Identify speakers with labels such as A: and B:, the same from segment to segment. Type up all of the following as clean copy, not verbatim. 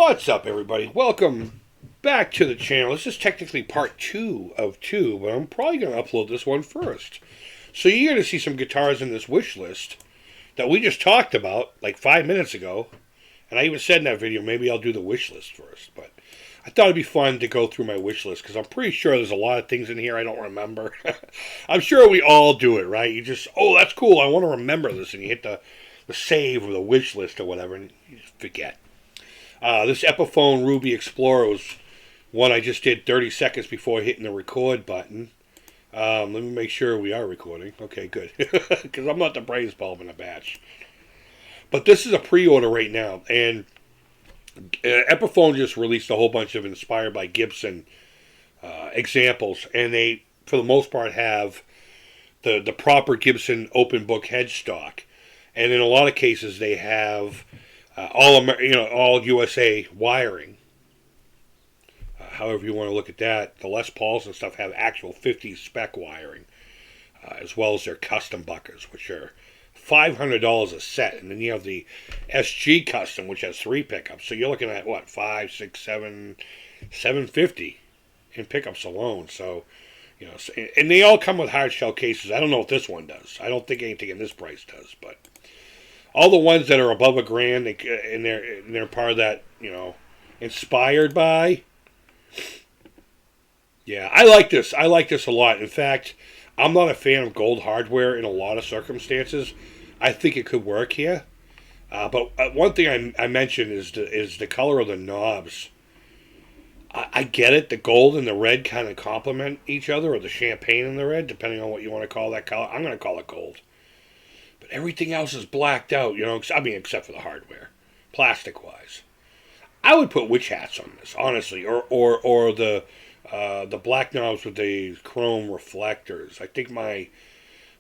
A: What's up, everybody? Welcome back to the channel. This is technically part 2 of 2, but I'm probably going to upload this one first. So you're going to see some guitars in this wish list that we just talked about like 5 minutes ago. And I even said in that video, maybe I'll do the wish list first. But I thought it'd be fun to go through my wish list because I'm pretty sure there's a lot of things in here I don't remember. I'm sure we all do it, right? You just, oh, that's cool. I want to remember this. And you hit the save or the wish list or whatever, and you just forget. This Epiphone Ruby Explorer was one I just did 30 seconds before hitting the record button. Let me make sure we are recording. Okay, good. Because I'm not the brightest bulb in a batch. But this is a pre-order right now. And Epiphone just released a whole bunch of inspired by Gibson examples. And they, for the most part, have the proper Gibson open book headstock. And in a lot of cases, they have all USA wiring. However you want to look at that, the Les Pauls and stuff have actual 50 spec wiring, as well as their custom buckers, which are $500 a set, and then you have the SG custom, which has 3 pickups. So you're looking at what, $5, $6, $7, $750 in pickups alone. So, and they all come with hard shell cases. I don't know what this one does. I don't think anything in this price does, but all the ones that are above $1,000, and they're part of that, inspired by. Yeah, I like this. I like this a lot. In fact, I'm not a fan of gold hardware in a lot of circumstances. I think it could work here. But one thing I mentioned is the color of the knobs. I get it. The gold and the red kind of complement each other, or the champagne and the red, depending on what you want to call that color. I'm going to call it gold. But everything else is blacked out, except for the hardware, plastic-wise. I would put witch hats on this, honestly, or the black knobs with the chrome reflectors. I think my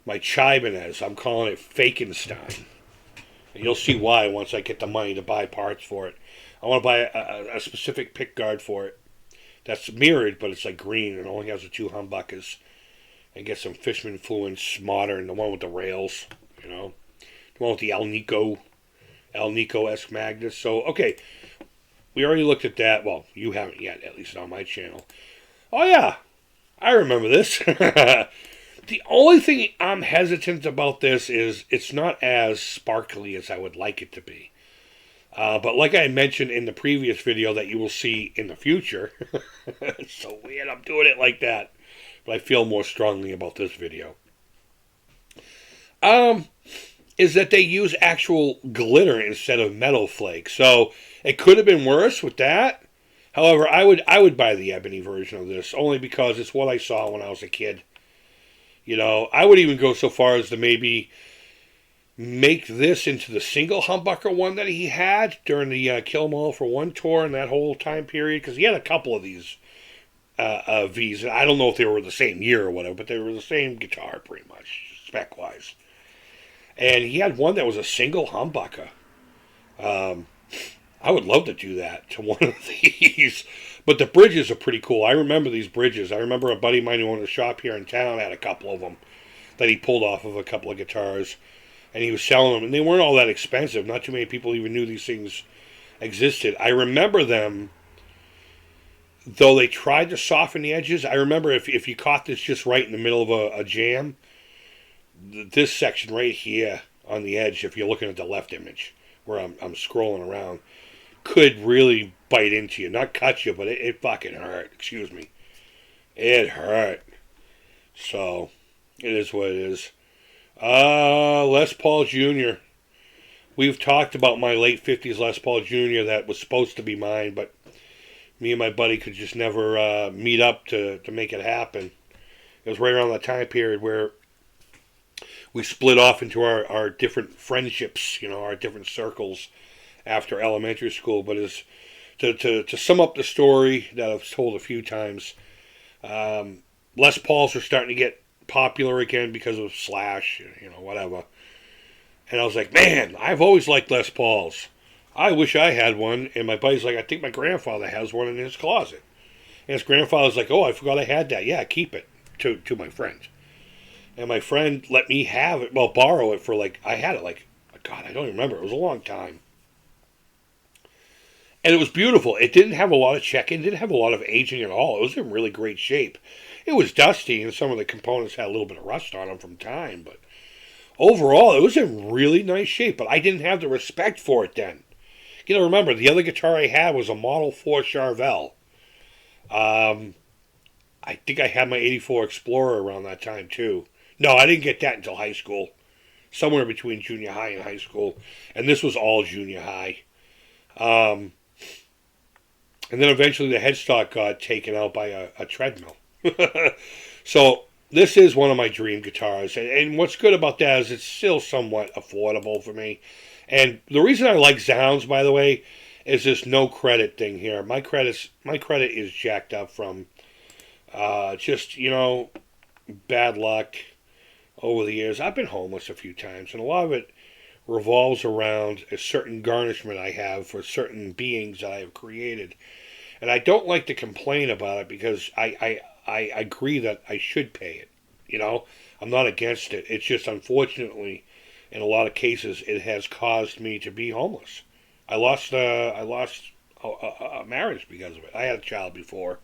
A: Chibanez, I'm calling it Fakenstein. And you'll see why once I get the money to buy parts for it. I want to buy a specific pick guard for it that's mirrored, but it's like green and only has the 2 humbuckers. And get some Fishman Fluence modern, the one with the rails, the one with the Alnico-esque magnets. So, okay, we already looked at that. Well, you haven't yet, at least on my channel. Oh, yeah, I remember this. The only thing I'm hesitant about this is it's not as sparkly as I would like it to be. But like I mentioned in the previous video that you will see in the future, it's so weird I'm doing it like that, but I feel more strongly about this video, is that they use actual glitter instead of metal flakes. So it could have been worse with that. However, I would buy the ebony version of this only because it's what I saw when I was a kid. I would even go so far as to maybe make this into the single humbucker one that he had during the Kill 'Em All for One tour and that whole time period, because he had a couple of these Vs. I don't know if they were the same year or whatever, but they were the same guitar pretty much, spec-wise. And he had one that was a single humbucker. I would love to do that to one of these. But the bridges are pretty cool. I remember these bridges. I remember a buddy of mine who owned a shop here in town had a couple of them that he pulled off of a couple of guitars. And he was selling them. And they weren't all that expensive. Not too many people even knew these things existed. I remember them, though they tried to soften the edges. I remember if you caught this just right in the middle of a jam, this section right here on the edge, if you're looking at the left image, where I'm scrolling around, could really bite into you. Not cut you, but it fucking hurt. Excuse me. It hurt. So, it is what it is. Les Paul Jr. We've talked about my late 50s Les Paul Jr. that was supposed to be mine, but me and my buddy could just never meet up to make it happen. It was right around the time period where we split off into our different friendships, our different circles after elementary school. But as to sum up the story that I've told a few times, Les Pauls are starting to get popular again because of Slash, whatever. And I was like, man, I've always liked Les Pauls. I wish I had one. And my buddy's like, I think my grandfather has one in his closet. And his grandfather's like, oh, I forgot I had that. Yeah, keep it, to my friend. And my friend let me have it, borrow it for I had it God, I don't remember. It was a long time. And it was beautiful. It didn't have a lot of check-in, didn't have a lot of aging at all. It was in really great shape. It was dusty, and some of the components had a little bit of rust on them from time, but overall, it was in really nice shape. But I didn't have the respect for it then. You know, remember, the other guitar I had was a Model 4 Charvel. I think I had my 84 Explorer around that time, too. No, I didn't get that until high school. Somewhere between junior high and high school. And this was all junior high. And then eventually the headstock got taken out by a treadmill. So this is one of my dream guitars. And what's good about that is it's still somewhat affordable for me. And the reason I like Zzounds, by the way, is this no credit thing here. My credit is jacked up from just, bad luck over the years. I've been homeless a few times, and a lot of it revolves around a certain garnishment I have for certain beings that I have created. And I don't like to complain about it because I agree that I should pay it. I'm not against it. It's just, unfortunately, in a lot of cases, it has caused me to be homeless. I lost a marriage because of it. I had a child before.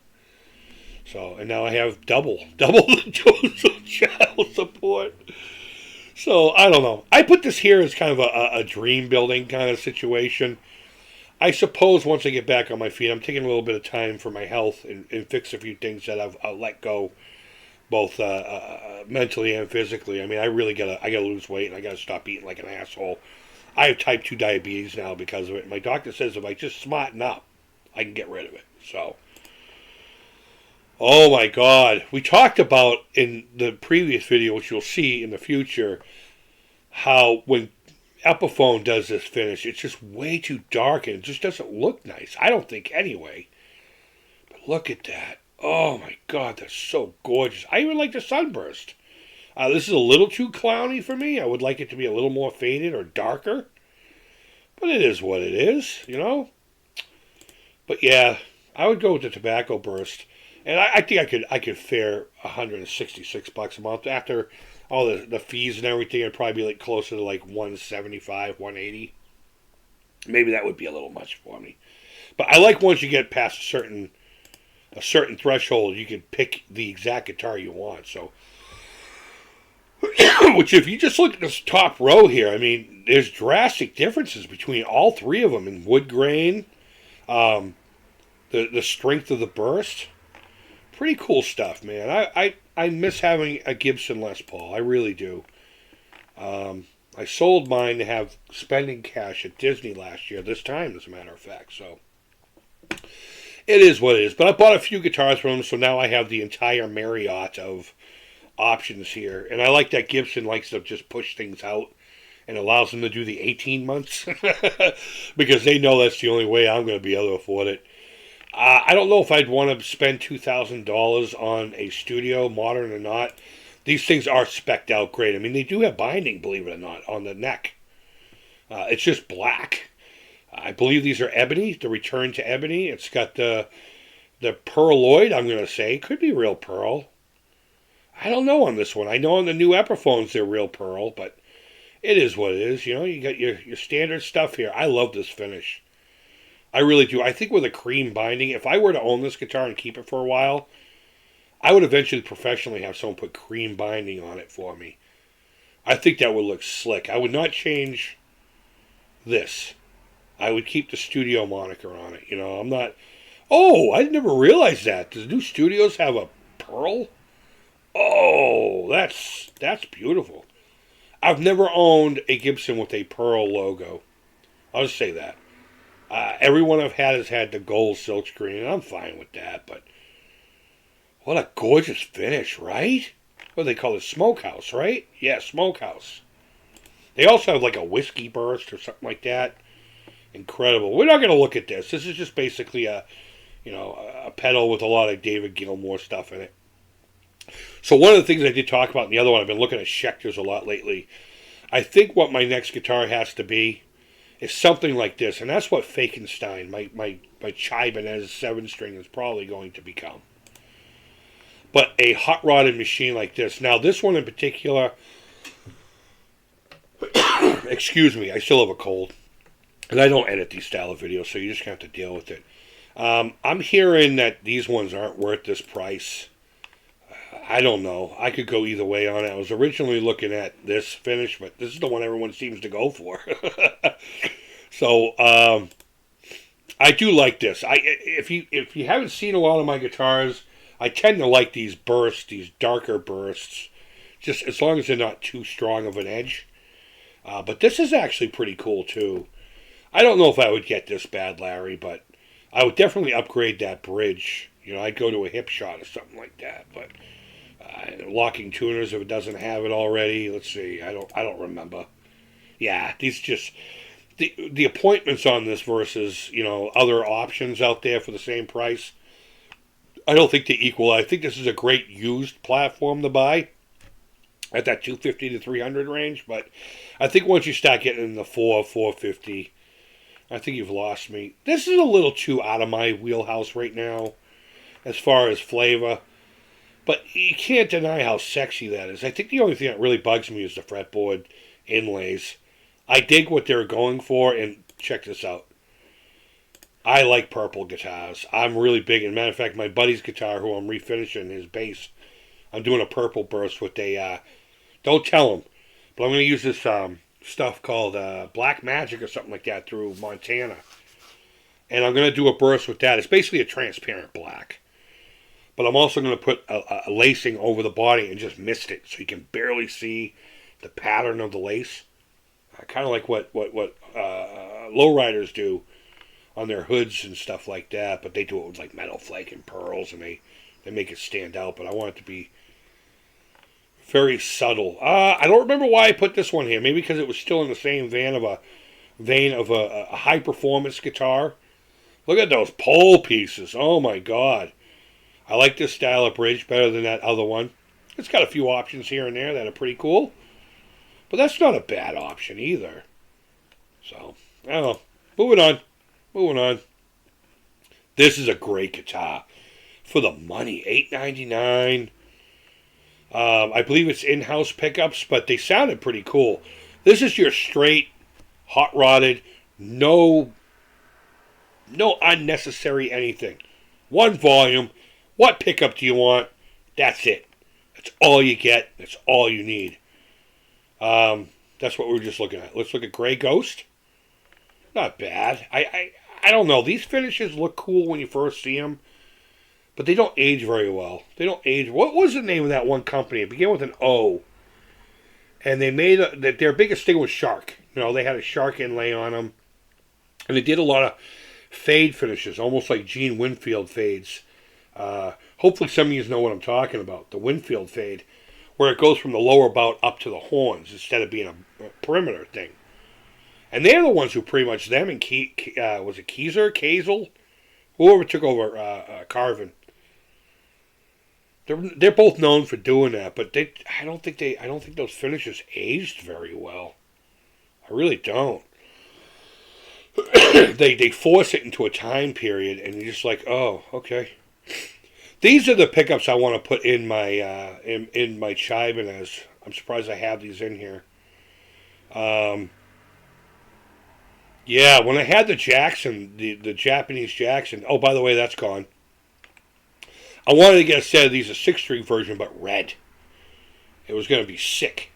A: So, and now I have double the dose of child support. So, I don't know. I put this here as kind of a dream building kind of situation. I suppose once I get back on my feet, I'm taking a little bit of time for my health and fix a few things that I've let go, both mentally and physically. I mean, I gotta lose weight, and I gotta stop eating like an asshole. I have type 2 diabetes now because of it. My doctor says if I just smarten up, I can get rid of it. So, oh my God. We talked about in the previous video, which you'll see in the future, how when Epiphone does this finish, it's just way too dark and it just doesn't look nice. I don't think anyway. But look at that. Oh my God, that's so gorgeous. I even like the sunburst. This is a little too clowny for me. I would like it to be a little more faded or darker. But it is what it is, But yeah, I would go with the tobacco burst. And I think I could fare $166 a month. After all the fees and everything, it'd probably be like closer to like $175, $180. Maybe that would be a little much for me. But I like once you get past a certain threshold, you can pick the exact guitar you want. So, which if you just look at this top row here, I mean, there's drastic differences between all three of them in wood grain, the strength of the burst. Pretty cool stuff, man. I miss having a Gibson Les Paul. I really do. I sold mine to have spending cash at Disney last year, this time, as a matter of fact. So, it is what it is. But I bought a few guitars from them, so now I have the entire Marriott of options here. And I like that Gibson likes to just push things out and allows them to do the 18 months because they know that's the only way I'm going to be able to afford it. I don't know if I'd want to spend $2,000 on a studio, modern or not. These things are spec'd out great. I mean, they do have binding, believe it or not, on the neck. It's just black. I believe these are ebony, the return to ebony. It's got the pearloid, I'm going to say. Could be real pearl. I don't know on this one. I know on the new Epiphones they're real pearl, but it is what it is. You got your standard stuff here. I love this finish. I really do. I think with a cream binding, if I were to own this guitar and keep it for a while, I would eventually professionally have someone put cream binding on it for me. I think that would look slick. I would not change this. I would keep the studio moniker on it. I'm not... Oh, I never realized that. Does new studios have a pearl? Oh, that's beautiful. I've never owned a Gibson with a pearl logo. I'll just say that. Every one I've had has had the gold silkscreen, and I'm fine with that, but what a gorgeous finish, right? What do they call it? Smokehouse, right? Yeah, Smokehouse. They also have like a whiskey burst or something like that. Incredible. We're not going to look at this. This is just basically a pedal with a lot of David Gilmour stuff in it. So one of the things I did talk about in the other one, I've been looking at Schecters a lot lately. I think what my next guitar has to be is something like this, and that's what Fakenstein, my Chibanez 7-string, is probably going to become. But a hot-rodded machine like this. Now, this one in particular, excuse me, I still have a cold. And I don't edit these style of videos, so you just have to deal with it. I'm hearing that these ones aren't worth this price. I don't know. I could go either way on it. I was originally looking at this finish, but this is the one everyone seems to go for. So I do like this. If you haven't seen a lot of my guitars, I tend to like these bursts, these darker bursts, just as long as they're not too strong of an edge. But this is actually pretty cool too. I don't know if I would get this bad, Larry, but I would definitely upgrade that bridge. I'd go to a hip shot or something like that. But locking tuners if it doesn't have it already. Let's see. I don't remember. Yeah, these just the appointments on this versus other options out there for the same price. I don't think they equal. I think this is a great used platform to buy at that 250 to 300 range. But I think once you start getting in the 450, I think you've lost me. This is a little too out of my wheelhouse right now as far as flavor. But you can't deny how sexy that is. I think the only thing that really bugs me is the fretboard inlays. I dig what they're going for, and check this out. I like purple guitars. I'm really big. As a matter of fact, my buddy's guitar, who I'm refinishing his bass, I'm doing a purple burst with don't tell him, but I'm going to use this stuff called Black Magic or something like that through Montana. And I'm going to do a burst with that. It's basically a transparent black. But I'm also going to put a lacing over the body and just mist it so you can barely see the pattern of the lace. Kind of like what lowriders do on their hoods and stuff like that. But they do it with like metal flake and pearls, and they make it stand out. But I want it to be very subtle. I don't remember why I put this one here. Maybe because it was still in the same vein of a high performance guitar. Look at those pole pieces. Oh my God. I like this style of bridge better than that other one. It's got a few options here and there that are pretty cool. But that's not a bad option either. So, I don't know. Moving on. This is a great guitar. For the money, $8.99. I believe it's in-house pickups, but they sounded pretty cool. This is your straight, hot-rodded, no unnecessary anything. One volume. What pickup do you want? That's it. That's all you get. That's all you need. That's what we were just looking at. Let's look at Grey Ghost. Not bad. I don't know. These finishes look cool when you first see them, but they don't age very well. They don't age. What was the name of that one company? It began with an O. And they made their biggest thing was shark. They had a shark inlay on them. And they did a lot of fade finishes, almost like Gene Winfield fades. Hopefully some of you know what I'm talking about. The Winfield fade, where it goes from the lower bout up to the horns instead of being a perimeter thing. And they're the ones who pretty much, them and was it Kazel? Whoever took over Carvin. They're both known for doing that, but I don't think those finishes aged very well. I really don't. They force it into a time period, and you're just like, oh, okay. These are the pickups I want to put in my in my Chibanez. I'm surprised I have these in here. Yeah, when I had the Jackson, the Japanese Jackson. Oh, by the way, that's gone. I wanted to get a set of these, a 6-string version, but red. It was going to be sick.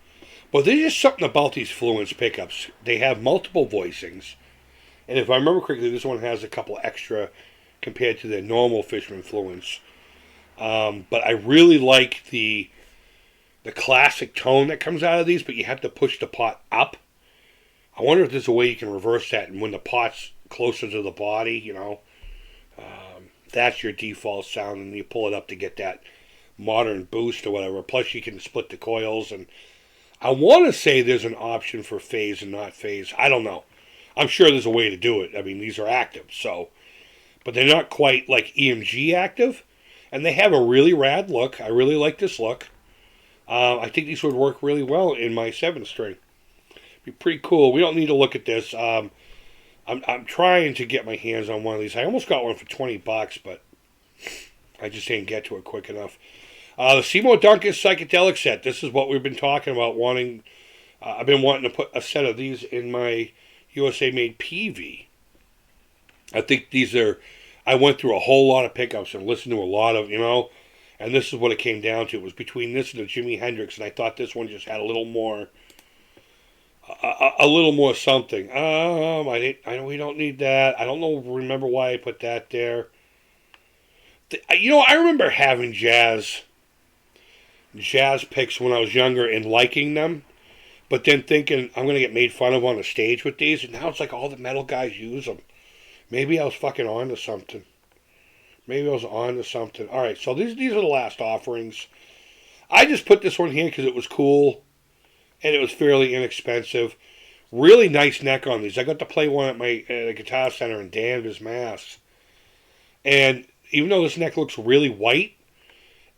A: But there's just something about these Fluence pickups. They have multiple voicings. And if I remember correctly, this one has a couple extra compared to the normal Fishman Fluence. But I really like the classic tone that comes out of these, but you have to push the pot up. I wonder if there's a way you can reverse that, and when the pot's closer to the body, that's your default sound, and you pull it up to get that modern boost or whatever. Plus, you can split the coils, and I want to say there's an option for phase and not phase. I don't know. I'm sure there's a way to do it. I mean, these are active, but they're not quite like EMG active, and they have a really rad look. I really like this look. I think these would work really well in my 7-string. Be pretty cool. We don't need to look at this. I'm trying to get my hands on one of these. I almost got one for $20, but I just didn't get to it quick enough. The Seymour Duncan psychedelic set. This is what we've been talking about. I've been wanting to put a set of these in my USA made PV. I think these are. I went through a whole lot of pickups and listened to a lot of, and this is what it came down to. It was between this and the Jimi Hendrix, and I thought this one just had a little more, a little more something. I know we don't need that. I don't know. Remember why I put that there? I remember having jazz picks when I was younger and liking them, but then thinking I'm gonna get made fun of on the stage with these, and now it's like all the metal guys use them. Maybe I was fucking on to something. All right, so these are the last offerings. I just put this one here because it was cool, and it was fairly inexpensive. Really nice neck on these. I got to play one at my Guitar Center in Danvers, Mass. And even though this neck looks really white,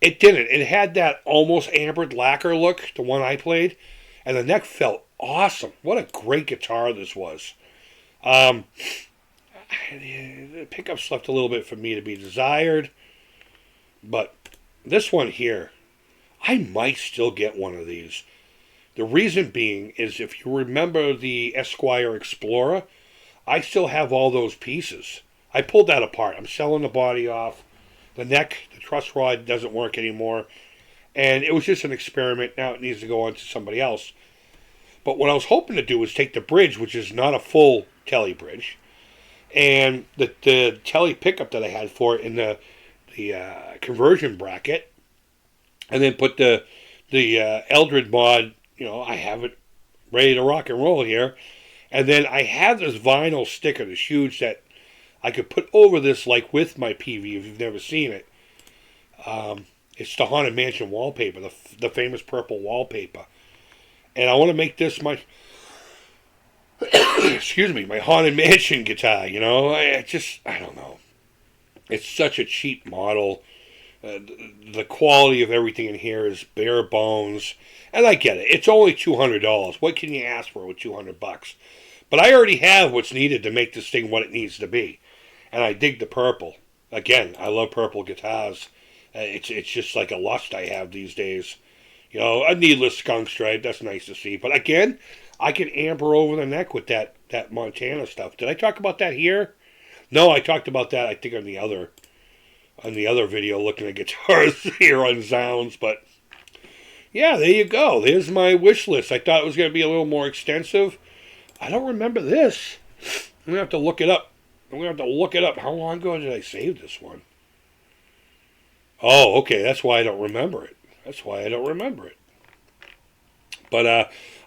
A: it didn't. It had that almost ambered lacquer look, the one I played, and the neck felt awesome. What a great guitar this was. The pickups left a little bit for me to be desired, but this one here, I might still get one of these. The reason being is if you remember the Esquire Explorer, I still have all those pieces. I pulled that apart. I'm selling the body off. The neck, the truss rod doesn't work anymore, and it was just an experiment. Now it needs to go on to somebody else. But what I was hoping to do was take the bridge, which is not a full telly bridge, and the telly pickup that I had for it in the conversion bracket, and then put the Eldred mod. I have it ready to rock and roll here, and then I have this vinyl sticker, this huge, that I could put over this like with my PV if you've never seen it. It's the Haunted Mansion wallpaper, the famous purple wallpaper, and I want to make this my excuse me, my Haunted Mansion guitar, I don't know. It's such a cheap model. The quality of everything in here is bare bones. And I get it. It's only $200. What can you ask for with $200? But I already have what's needed to make this thing what it needs to be. And I dig the purple. Again, I love purple guitars. It's just like a lust I have these days. A needless skunk stripe. That's nice to see. But again, I can amber over the neck with that Montana stuff. Did I talk about that here? No, I talked about that, I think, on the other video looking at guitars here on Zzounds. But yeah, there you go. There's my wish list. I thought it was going to be a little more extensive. I don't remember this. I'm going to have to look it up. How long ago did I save this one? Oh, okay. That's why I don't remember it. But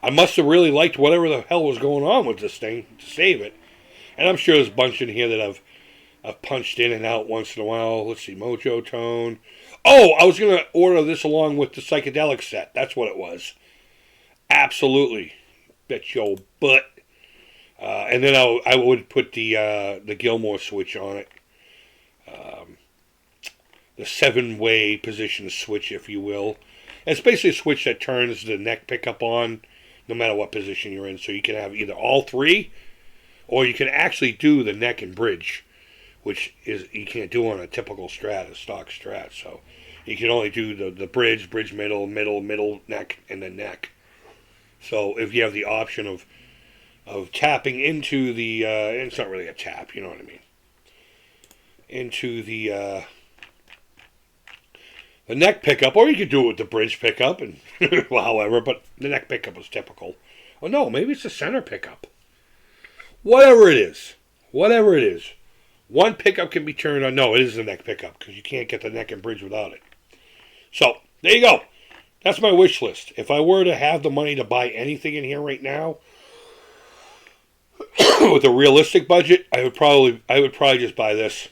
A: I must have really liked whatever the hell was going on with this thing to save it. And I'm sure there's a bunch in here that I've punched in and out once in a while. Let's see, Mojo Tone. Oh, I was going to order this along with the psychedelic set. That's what it was. Absolutely. Bet your butt. And then I would put the Gilmore switch on it. The 7-way position switch, if you will. It's basically a switch that turns the neck pickup on no matter what position you're in. So you can have either all three, or you can actually do the neck and bridge, which is you can't do on a typical Strat, a stock Strat. So you can only do the bridge, middle, neck, and then neck. So if you have the option of tapping into the, it's not really a tap, you know what I mean, into the neck pickup, or you could do it with the bridge pickup, and well, however, but the neck pickup is typical. Oh no, maybe it's the center pickup. Whatever it is, one pickup can be turned on. No, it is the neck pickup, because you can't get the neck and bridge without it. So, there you go. That's my wish list. If I were to have the money to buy anything in here right now, with a realistic budget, I would probably just buy this.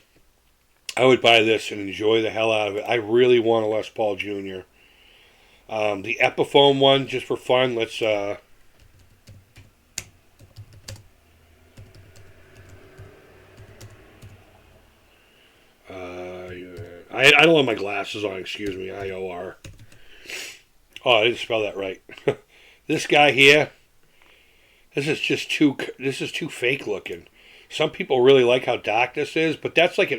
A: I would buy this and enjoy the hell out of it. I really want a Les Paul Jr. The Epiphone one, just for fun, let's... I don't have my glasses on, excuse me, IOR. Oh, I didn't spell that right. This guy here, this is too fake looking. Some people really like how dark this is, but that's like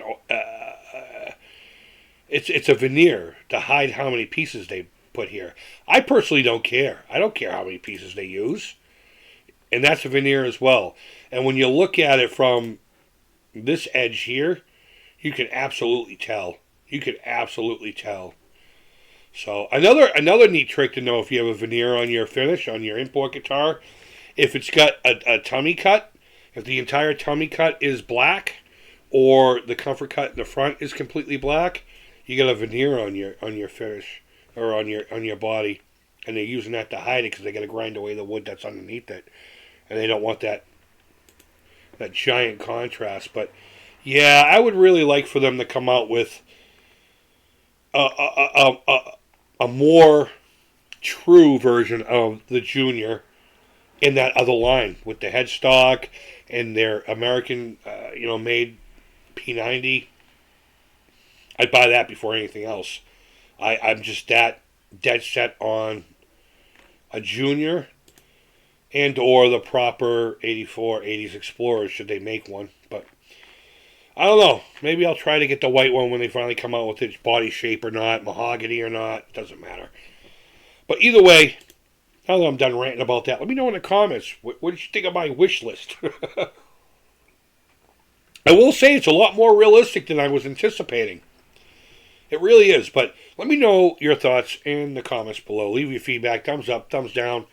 A: it's a veneer to hide how many pieces they put here. I personally don't care. I don't care how many pieces they use. And that's a veneer as well. And when you look at it from this edge here, you can absolutely tell. You can absolutely tell. So another neat trick to know if you have a veneer on your finish, on your import guitar, if it's got a tummy cut, if the entire tummy cut is black, or the comfort cut in the front is completely black, you got a veneer on your finish, or on your body, and they're using that to hide it because they got to grind away the wood that's underneath it, and they don't want that giant contrast. But yeah, I would really like for them to come out with a more true version of the Junior in that other line with the headstock and their American, made P90. I'd buy that before anything else. I'm just that dead set on a Junior and or the proper 84 80s Explorer should they make one. But I don't know. Maybe I'll try to get the white one when they finally come out with its body shape or not, mahogany or not. Doesn't matter. But either way, now that I'm done ranting about that, let me know in the comments. What did you think of my wish list? I will say it's a lot more realistic than I was anticipating. It really is. But let me know your thoughts in the comments below. Leave your feedback. Thumbs up, thumbs down.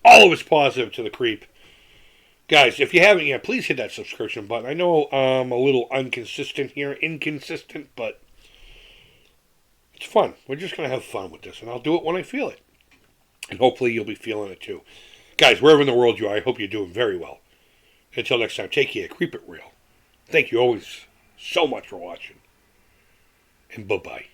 A: All of it's positive to the creep. Guys, if you haven't yet, please hit that subscription button. I know I'm a little inconsistent, but it's fun. We're just going to have fun with this, and I'll do it when I feel it. And hopefully you'll be feeling it too. Guys, wherever in the world you are, I hope you're doing very well. Until next time, take care. Keep it real. Thank you always so much for watching. And bye-bye.